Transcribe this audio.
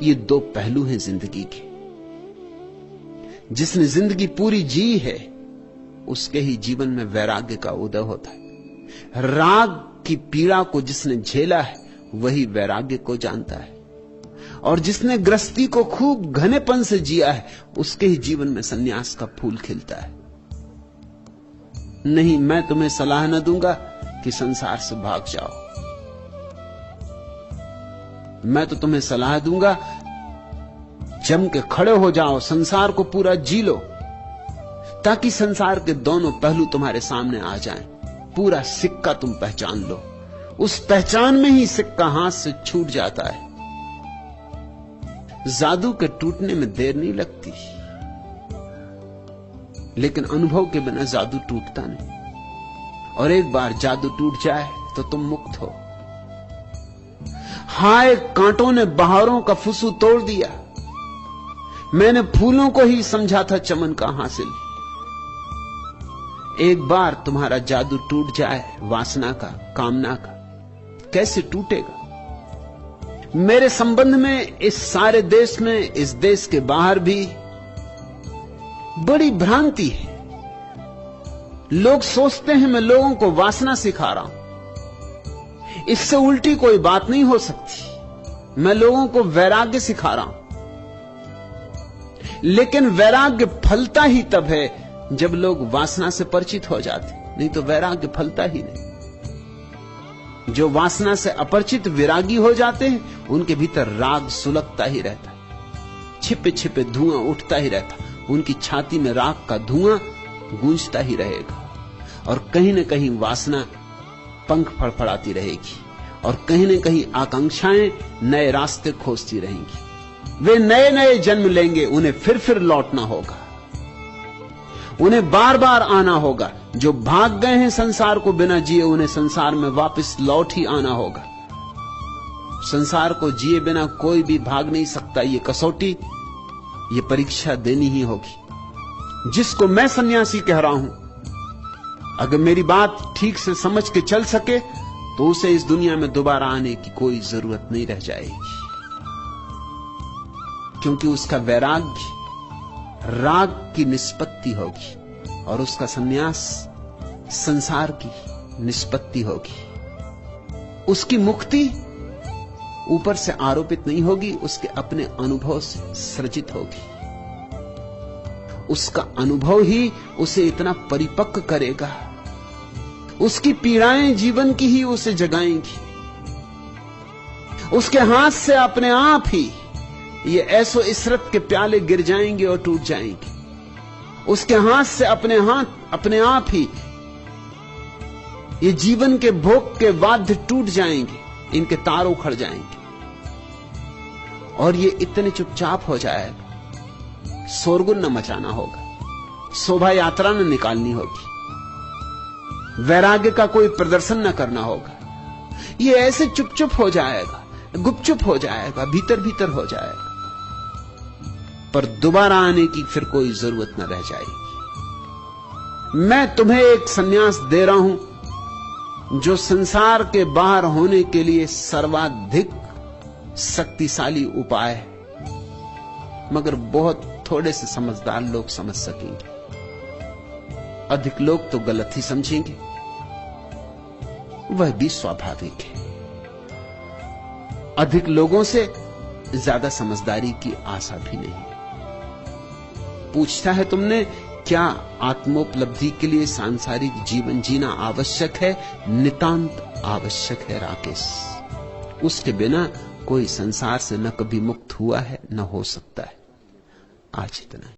ये दो पहलू हैं जिंदगी के। जिसने जिंदगी पूरी जी है उसके ही जीवन में वैराग्य का उदय होता है। राग की पीड़ा को जिसने झेला है वही वैराग्य को जानता है, और जिसने गृहस्थी को खूब घनेपन से जिया है उसके ही जीवन में सन्यास का फूल खिलता है। नहीं, मैं तुम्हें सलाह न दूंगा कि संसार से भाग जाओ। मैं तो तुम्हें सलाह दूंगा जम के खड़े हो जाओ, संसार को पूरा जी लो, ताकि संसार के दोनों पहलू तुम्हारे सामने आ जाएं। पूरा सिक्का तुम पहचान लो। उस पहचान में ही सिक्का हाथ से छूट जाता है। जादू के टूटने में देर नहीं लगती, लेकिन अनुभव के बिना जादू टूटता नहीं। और एक बार जादू टूट जाए तो तुम मुक्त हो। हाय, कांटों ने बहारों का फुसू तोड़ दिया। मैंने फूलों को ही समझा था चमन का हासिल। एक बार तुम्हारा जादू टूट जाए, वासना का, कामना का, कैसे टूटेगा? मेरे संबंध में इस सारे देश में, इस देश के बाहर भी बड़ी भ्रांति है। लोग सोचते हैं मैं लोगों को वासना सिखा रहा हूं। इससे उल्टी कोई बात नहीं हो सकती। मैं लोगों को वैराग्य सिखा रहा हूं। लेकिन वैराग्य फलता ही तब है जब लोग वासना से परिचित हो जाते, नहीं तो वैराग्य फलता ही नहीं। जो वासना से अपरिचित विरागी हो जाते हैं उनके भीतर राग सुलगता ही रहता है, छिपे छिपे धुआं उठता ही रहता। उनकी छाती में राग का धुआं गूंजता ही रहेगा, और कहीं न कहीं वासना पंख फड़फड़ाती रहेगी, और कहीं न कहीं आकांक्षाएं नए रास्ते खोजती रहेंगी। वे नए नए जन्म लेंगे, उन्हें फिर लौटना होगा, उन्हें बार बार आना होगा। जो भाग गए हैं संसार को बिना जिए, उन्हें संसार में वापस लौट ही आना होगा। संसार को जिए बिना कोई भी भाग नहीं सकता। ये कसौटी, ये परीक्षा देनी ही होगी। जिसको मैं सन्यासी कह रहा हूं, अगर मेरी बात ठीक से समझ के चल सके तो उसे इस दुनिया में दोबारा आने की कोई जरूरत नहीं रह जाएगी, क्योंकि उसका वैराग्य राग की निष्पत्ति होगी, और उसका सन्यास संसार की निष्पत्ति होगी। उसकी मुक्ति ऊपर से आरोपित नहीं होगी, उसके अपने अनुभव से सृजित होगी। उसका अनुभव ही उसे इतना परिपक्व करेगा। उसकी पीड़ाएं जीवन की ही उसे जगाएंगी। उसके हाथ से अपने आप ही ये ऐसो इशरत के प्याले गिर जाएंगे और टूट जाएंगे। उसके हाथ से अपने आप ही ये जीवन के भोग के वाद्य टूट जाएंगे, इनके तार उखड़ जाएंगे, और ये इतने चुपचाप हो जाएगा। शोरगुल न मचाना होगा, शोभा यात्रा न निकालनी होगी, वैराग्य का कोई प्रदर्शन न करना होगा। ये ऐसे चुप हो जाएगा, गुपचुप हो जाएगा, भीतर भीतर हो जाएगा, पर दोबारा आने की फिर कोई जरूरत न रह जाएगी। मैं तुम्हें एक सन्यास दे रहा हूं जो संसार के बाहर होने के लिए सर्वाधिक शक्तिशाली उपाय है, मगर बहुत थोड़े से समझदार लोग समझ सकेंगे। अधिक लोग तो गलत ही समझेंगे, वह भी स्वाभाविक है। अधिक लोगों से ज्यादा समझदारी की आशा भी नहीं। पूछता है तुमने, क्या आत्मोपलब्धि के लिए सांसारिक जीवन जीना आवश्यक है? नितांत आवश्यक है राकेश। उसके बिना कोई संसार से न कभी मुक्त हुआ है, न हो सकता है। आज इतना।